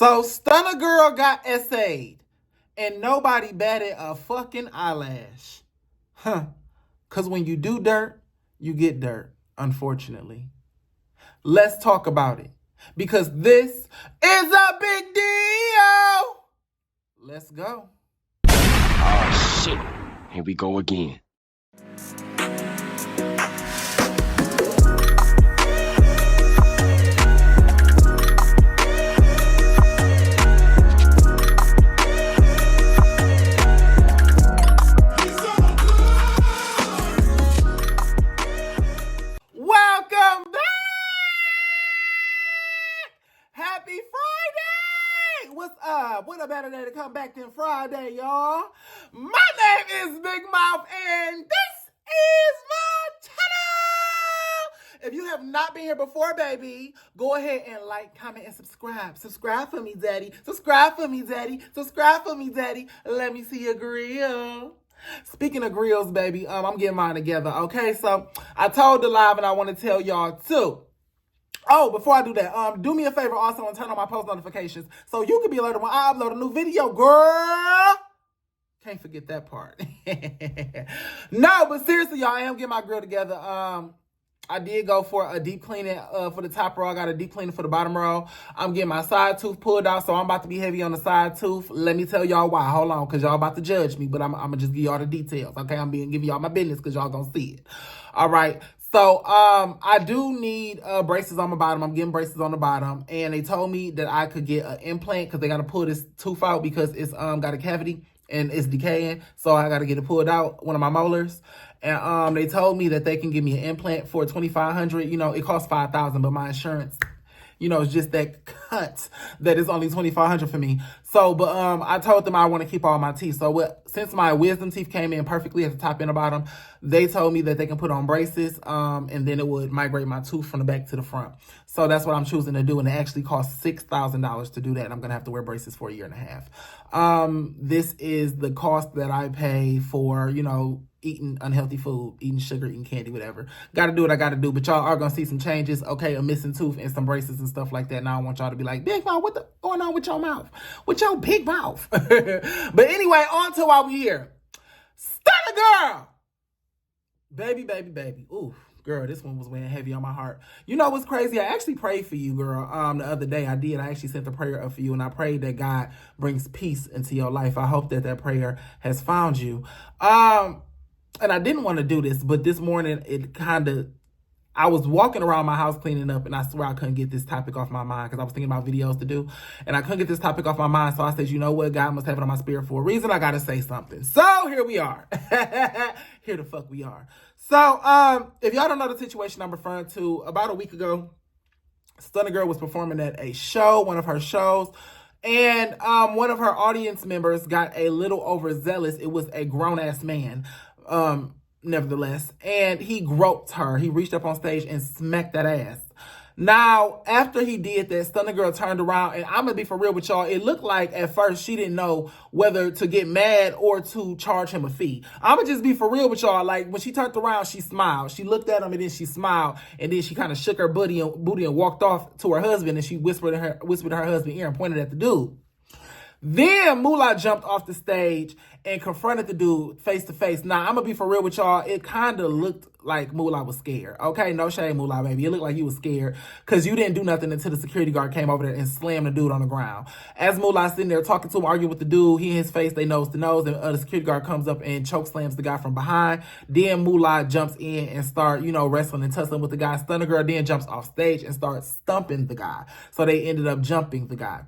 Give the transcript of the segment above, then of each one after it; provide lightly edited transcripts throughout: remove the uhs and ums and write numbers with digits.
So Stunna girl got essayed and nobody batted a fucking eyelash. Because when you do dirt, you get dirt, unfortunately. Let's talk about it. Because this is a big deal. Let's go. Oh, shit. Here we go again. Welcome back. Happy Friday. What's up? What a better day to come back than Friday, y'all. My name is Big Mouth, and this is my channel. If you have not been here before, baby, go ahead and like, comment, and subscribe. Subscribe for me, daddy. Subscribe for me, daddy. Subscribe for me, daddy. Let me see your grill. Speaking of grills, baby, I'm getting mine together, okay? So I told the live, and I want to tell y'all too. Oh, before I do that, do me a favor also and turn on my post notifications so you can be alerted when I upload a new video, girl. Can't forget that part. No, but seriously, y'all, I am getting my grill together. I did go for a deep cleaning for the top row. I got a deep cleaning for the bottom row. I'm getting my side tooth pulled out, so I'm about to be heavy on the side tooth. Let me tell y'all why. Hold on, because y'all about to judge me, but I'm going to just give y'all the details, okay? I'm giving y'all my business because y'all going to see it. All right. So, I do need braces on my bottom. I'm getting braces on the bottom. And they told me that I could get an implant because they got to pull this tooth out because it's got a cavity and it's decaying. So I got to get it pulled out, one of my molars. And they told me that they can give me an implant for $2,500. You know, it costs $5,000, but my insurance, you know, it's just that cut that is only $2,500 for me. So, but I told them I want to keep all my teeth. So since my wisdom teeth came in perfectly at the top and the bottom, they told me that they can put on braces, and then it would migrate my tooth from the back to the front. So that's what I'm choosing to do, and it actually costs $6,000 to do that. And I'm gonna have to wear braces for a year and a half. This is the cost that I pay for, you know, eating unhealthy food, eating sugar, eating candy, whatever. Got to do what I got to do, but y'all are going to see some changes. Okay, a missing tooth and some braces and stuff like that. Now I want y'all to be like, Big Mouth, what's going on with your mouth? With your big mouth? But anyway, on to why we here. Stunna girl! Baby. Ooh, girl, this one was weighing heavy on my heart. You know what's crazy? I actually prayed for you, girl. The other day I did. I actually sent a prayer up for you, and I prayed that God brings peace into your life. I hope that prayer has found you. And I didn't want to do this, but this morning I was walking around my house cleaning up, and I swear I couldn't get this topic off my mind because I was thinking about videos to do, and I couldn't get this topic off my mind. So I said, you know what? God must have it on my spirit for a reason. I got to say something. So here we are. Here the fuck we are. So if y'all don't know the situation I'm referring to, about a week ago, Stunna girl was performing at a show, one of her shows. And one of her audience members got a little overzealous. It was a grown-ass man, nevertheless. And he groped her. He reached up on stage and smacked that ass. Now, after he did that, Stunna girl turned around, and I'm going to be for real with y'all. It looked like at first she didn't know whether to get mad or to charge him a fee. I'm going to just be for real with y'all. Like, when she turned around, she smiled. She looked at him, and then she smiled, and then she kind of shook her booty and walked off to her husband, and she whispered in her husband's ear and pointed at the dude. Then Moolah jumped off the stage and confronted the dude face to face. Now, I'm going to be for real with y'all. It kind of looked like Moolah was scared. Okay, no shade, Moolah, baby. It looked like you was scared because you didn't do nothing until the security guard came over there and slammed the dude on the ground. As Moolah's sitting there talking to him, arguing with the dude, he and his face, they nose to nose, and the security guard comes up and choke slams the guy from behind. Then Moolah jumps in and start, you know, wrestling and tussling with the guy. Stunna girl then jumps off stage and starts stumping the guy. So they ended up jumping the guy.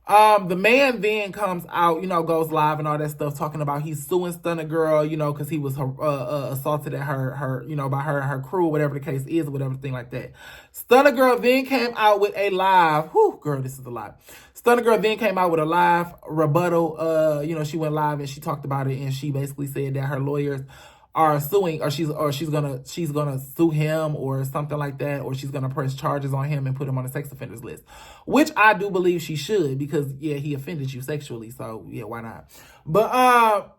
The man then comes out, you know, goes live and all that stuff, talking about he's suing Stunna girl, you know, because he was assaulted at her, you know, by her and her crew, whatever the case is, whatever thing like that. Stunna girl then came out with a live, girl, this is a lot. Stunna girl then came out with a live rebuttal. You know, she went live and she talked about it, and she basically said that her lawyers are suing, or she's gonna sue him or something like that, or she's gonna press charges on him and put him on the sex offenders list, which I do believe she should, because yeah, he offended you sexually, so yeah, why not? But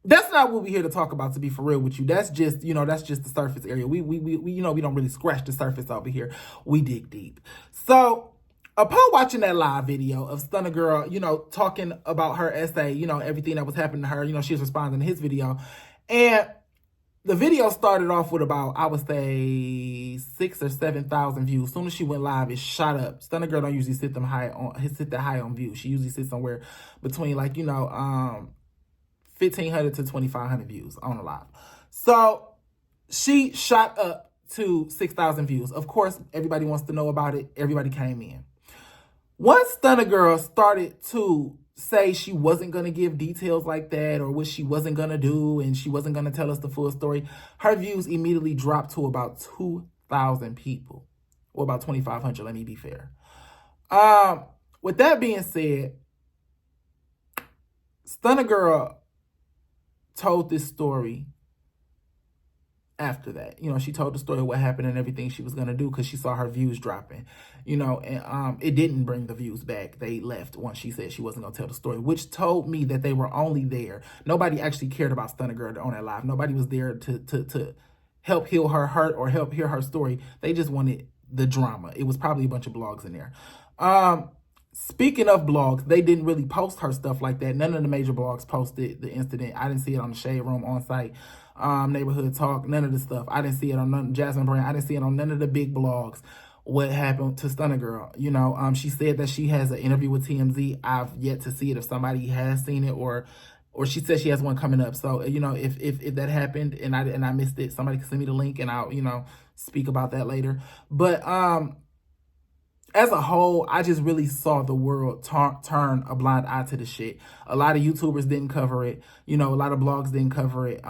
that's not what we're here to talk about, to be for real with you. That's just, you know, that's just the surface area. We you know, we don't really scratch the surface over here. We dig deep. So upon watching that live video of Stunna Girl, you know, talking about her essay, you know, everything that was happening to her, you know, she was responding to his video. And the video started off with about, I would say, 6,000 or 7,000 views. As soon as she went live, it shot up. Stunna Girl don't usually sit that high on views. She usually sits somewhere between, like, you know, 1,500 to 2,500 views on a live. So she shot up to 6,000 views. Of course, everybody wants to know about it. Everybody came in. Once Stunna Girl started to say she wasn't going to give details like that, or what she wasn't going to do, and she wasn't going to tell us the full story, her views immediately dropped to about 2,000 people, or about 2,500, let me be fair. With that being said, Stunna Girl told this story after that. You know, she told the story of what happened and everything she was going to do, because she saw her views dropping, you know, and it didn't bring the views back. They left once she said she wasn't going to tell the story, which told me that they were only there. Nobody actually cared about Stunna Girl on that live. Nobody was there to help heal her hurt or help hear her story. They just wanted the drama. It was probably a bunch of blogs in there. Speaking of blogs, they didn't really post her stuff like that. None of the major blogs posted the incident. I didn't see it on the Shade Room on site. Neighborhood Talk, none of the stuff. I didn't see it on none, Jasmine Brand. I didn't see it on none of the big blogs. What happened to Stunna Girl? You know, she said that she has an interview with TMZ. I've yet to see it. If somebody has seen it, or she said she has one coming up. So, you know, if that happened and I missed it, somebody can send me the link and I'll, you know, speak about that later. But as a whole, I just really saw the world turn a blind eye to the shit. A lot of YouTubers didn't cover it. You know, a lot of blogs didn't cover it.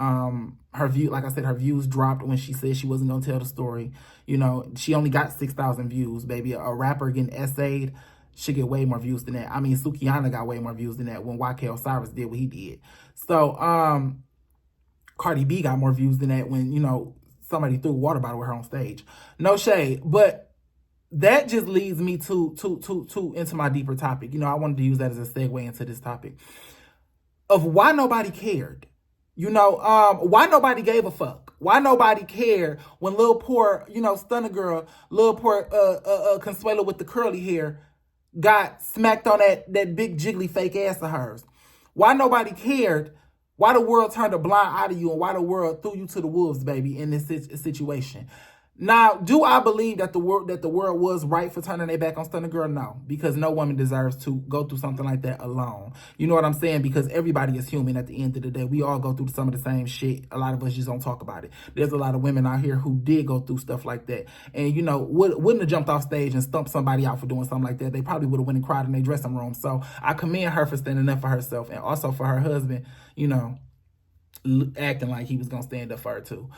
Her view, like I said, her views dropped when she said she wasn't going to tell the story. You know, she only got 6,000 views, baby. A rapper getting essayed should get way more views than that. I mean, Sukihana got way more views than that when YK Osiris did what he did. So, Cardi B got more views than that when, you know, somebody threw a water bottle with her on stage. No shade, but that just leads me to into my deeper topic. You know, I wanted to use that as a segue into this topic of why nobody cared. You know, why nobody gave a fuck? Why nobody cared when little poor, you know, Stunna Girl, little poor Consuelo with the curly hair got smacked on that big jiggly fake ass of hers? Why nobody cared? Why the world turned a blind eye to you, and why the world threw you to the wolves, baby, in this situation? Now, do I believe that the world was right for turning their back on Stunna Girl? No, because no woman deserves to go through something like that alone. You know what I'm saying? Because everybody is human at the end of the day. We all go through some of the same shit. A lot of us just don't talk about it. There's a lot of women out here who did go through stuff like that. And, you know, wouldn't have jumped off stage and stumped somebody out for doing something like that. They probably would have went and cried in their dressing room. So I commend her for standing up for herself, and also for her husband, you know, acting like he was going to stand up for her too.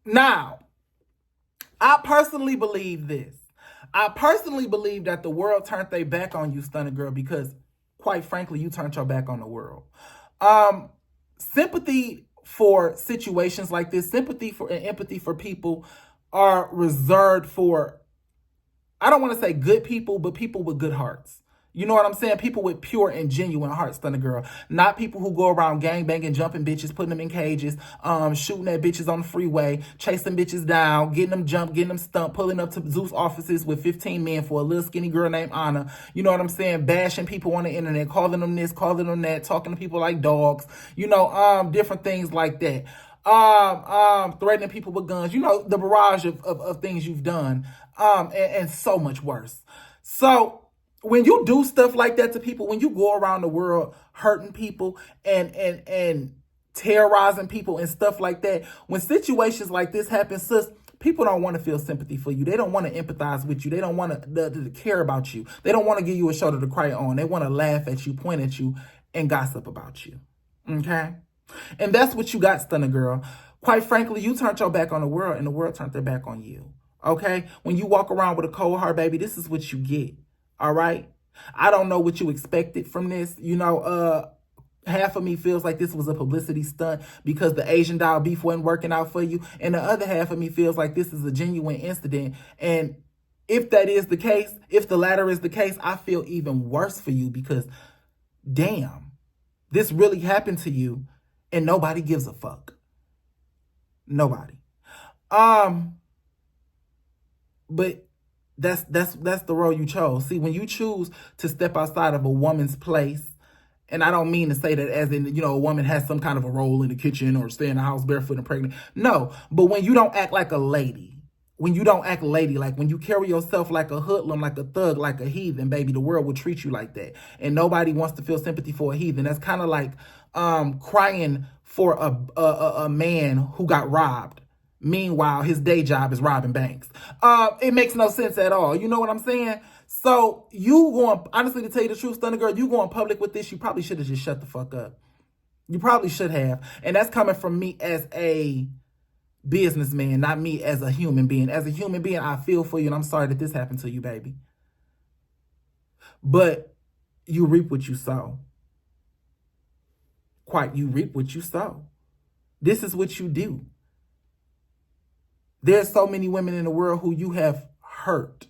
Now, I personally believe this. I personally believe that the world turned their back on you, Stunna Girl, because, quite frankly, you turned your back on the world. Sympathy for situations like this, sympathy for and empathy for people are reserved for, I don't want to say good people, but people with good hearts. You know what I'm saying? People with pure and genuine hearts, Stunna Girl. Not people who go around gangbanging, jumping bitches, putting them in cages, shooting at bitches on the freeway, chasing bitches down, getting them jumped, getting them stumped, pulling up to Zeus offices with 15 men for a little skinny girl named Anna. You know what I'm saying? Bashing people on the internet, calling them this, calling them that, talking to people like dogs. You know, different things like that. Threatening people with guns. You know, the barrage of things you've done, and so much worse. So, when you do stuff like that to people, when you go around the world hurting people and terrorizing people and stuff like that, when situations like this happen, sis, people don't want to feel sympathy for you. They don't want to empathize with you. They don't want to care about you. They don't want to give you a shoulder to cry on. They want to laugh at you, point at you, and gossip about you. Okay? And that's what you got, Stunna Girl. Quite frankly, you turned your back on the world, and the world turned their back on you. Okay? When you walk around with a cold heart, baby, this is what you get. All right. I don't know what you expected from this. You know, half of me feels like this was a publicity stunt because the Asian doll beef wasn't working out for you. And the other half of me feels like this is a genuine incident. And if that is the case, if the latter is the case, I feel even worse for you because, damn, this really happened to you and nobody gives a fuck. Nobody. But That's the road you chose. See, when you choose to step outside of a woman's place, and I don't mean to say that as in, a woman has some kind of a role in the kitchen or stay in the house barefoot and pregnant. No, but when you don't act like a lady, when you don't act ladylike, when you carry yourself like a hoodlum, like a thug, like a heathen, baby, the world will treat you like that. And nobody wants to feel sympathy for a heathen. That's kind of like crying for a man who got robbed. Meanwhile, his day job is robbing banks. It makes no sense at all. You know what I'm saying? So you going, honestly, to tell you the truth, Stunna girl, you going public with this, you probably should have just shut the fuck up. You probably should have. And that's coming from me as a businessman, not me as a human being. As a human being, I feel for you, and I'm sorry that this happened to you, baby. But you reap what you sow. You reap what you sow. This is what you do. There's so many women in the world who you have hurt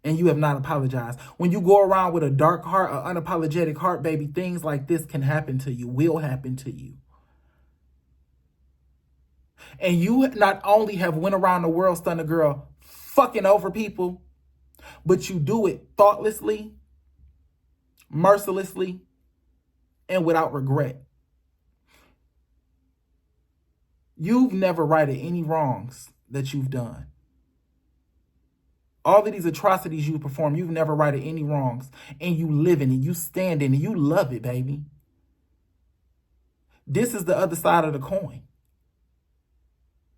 and you have not apologized. When you go around with a dark heart, an unapologetic heart, baby, things like this can happen to you, will happen to you. And you not only have went around the world, Stunna girl, fucking over people, but you do it thoughtlessly, mercilessly, and without regret. You've never righted any wrongs that you've done. All of these atrocities you perform, you've never righted any wrongs. And you live in it, you stand in it, you love it, baby. This is the other side of the coin.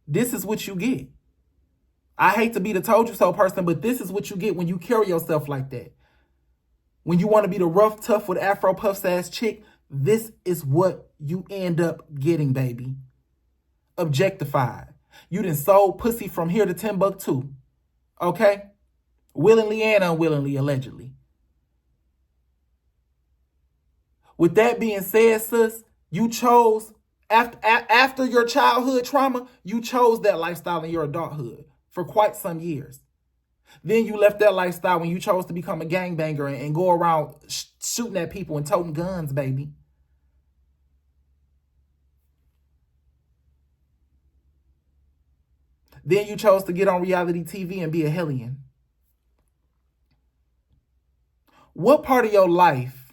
This is what you get. I hate to be the told you so person, but this is what you get when you carry yourself like that. When you want to be the rough, tough with Afro puffs ass chick, this is what you end up getting, baby. Objectified. You done sold pussy from here to Timbuktu. Okay? Willingly and unwillingly, allegedly. With that being said, sis, you chose, after your childhood trauma, you chose that lifestyle in your adulthood for quite some years. Then you left that lifestyle when you chose to become a gangbanger and go around shooting at people and toting guns, baby. Then you chose to get on reality TV and be a hellion. What part of your life,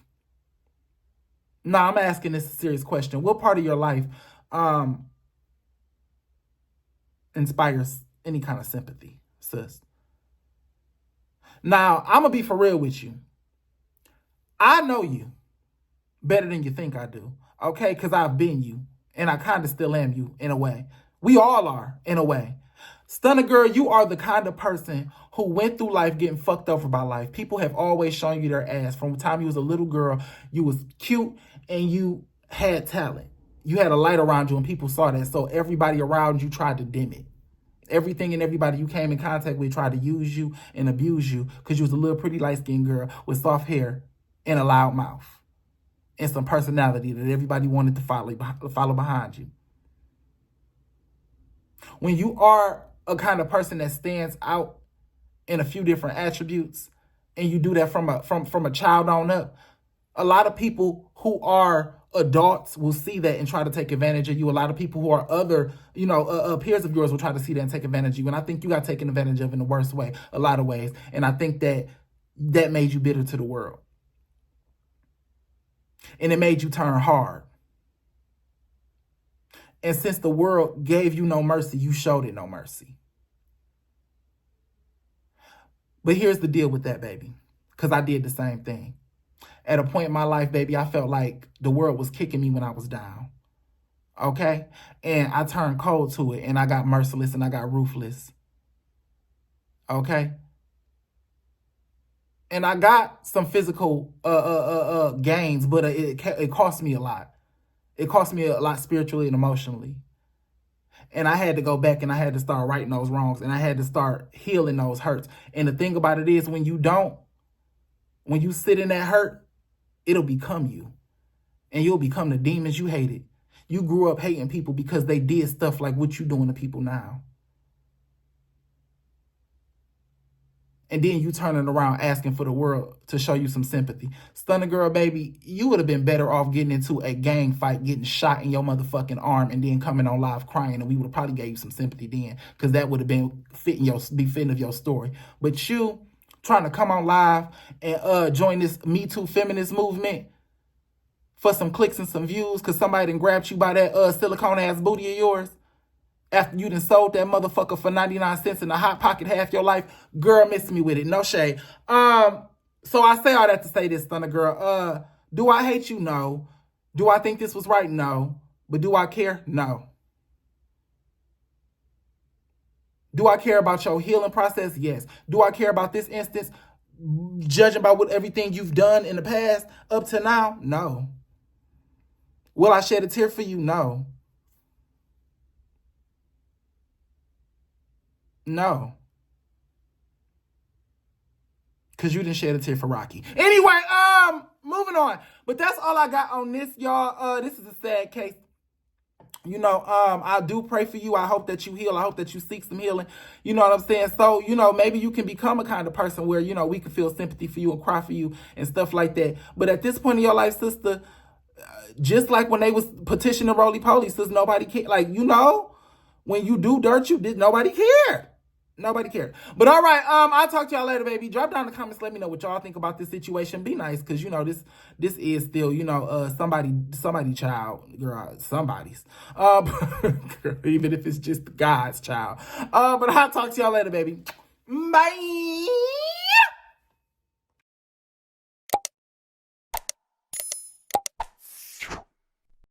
I'm asking this a serious question. What part of your life inspires any kind of sympathy, sis? Now, I'm going to be for real with you. I know you better than you think I do, okay? Because I've been you, and I kind of still am you in a way. We all are, in a way. Stunna girl, you are the kind of person who went through life getting fucked over by life. People have always shown you their ass. From the time you was a little girl, you was cute and you had talent. You had a light around you and people saw that. So everybody around you tried to dim it. Everything and everybody you came in contact with tried to use you and abuse you because you was a little pretty light-skinned girl with soft hair and a loud mouth and some personality that everybody wanted to follow behind you. When you are a kind of person that stands out in a few different attributes, and you do that from a child on up, a lot of people who are adults will see that and try to take advantage of you. A lot of people who are other, peers of yours will try to see that and take advantage of you. And I think you got taken advantage of in the worst way, a lot of ways. And I think that made you bitter to the world. And it made you turn hard. And since the world gave you no mercy, you showed it no mercy. But here's the deal with that, baby, because I did the same thing. At a point in my life, baby, I felt like the world was kicking me when I was down, okay? And I turned cold to it, and I got merciless, and I got ruthless, okay? And I got some physical gains, but it cost me a lot. It cost me a lot spiritually and emotionally. And I had to go back and I had to start righting those wrongs and I had to start healing those hurts. And the thing about it is when you sit in that hurt, it'll become you. And you'll become the demons you hated. You grew up hating people because they did stuff like what you doing to people now. and then you turning around asking for the world to show you some sympathy. Stunna girl, baby, you would have been better off getting into a gang fight, getting shot in your motherfucking arm, and then coming on live crying, and we would have probably gave you some sympathy then, because that would have been fitting of your story. But you trying to come on live and join this Me Too feminist movement for some clicks and some views, because somebody done grabbed you by that silicone ass booty of yours after you done sold that motherfucker for 99 cents in a hot pocket half your life. Girl, miss me with it. No shade. So I say all that to say this, Stunna girl. Do I hate you? No. Do I think this was right? No. But do I care? No. Do I care about your healing process? Yes. Do I care about this instance, judging by what everything you've done in the past up to now? No. Will I shed a tear for you? No. No. Because you didn't shed a tear for Rocky. Anyway, moving on. But that's all I got on this, y'all. This is a sad case. You know, I do pray for you. I hope that you heal. I hope that you seek some healing. You know what I'm saying? So, you know, maybe you can become a kind of person where, you know, we can feel sympathy for you and cry for you and stuff like that. But at this point in your life, sister, just like when they was petitioning roly-poly, sister, nobody cared. Like, you know, when you do dirt, nobody cared. Nobody cared. But all right, I'll talk to y'all later, baby. Drop down in the comments. Let me know what y'all think about this situation. Be nice, because, you know, this is still, you know, somebody child, girl, somebody's. Even if it's just God's child. But I'll talk to y'all later, baby. Bye.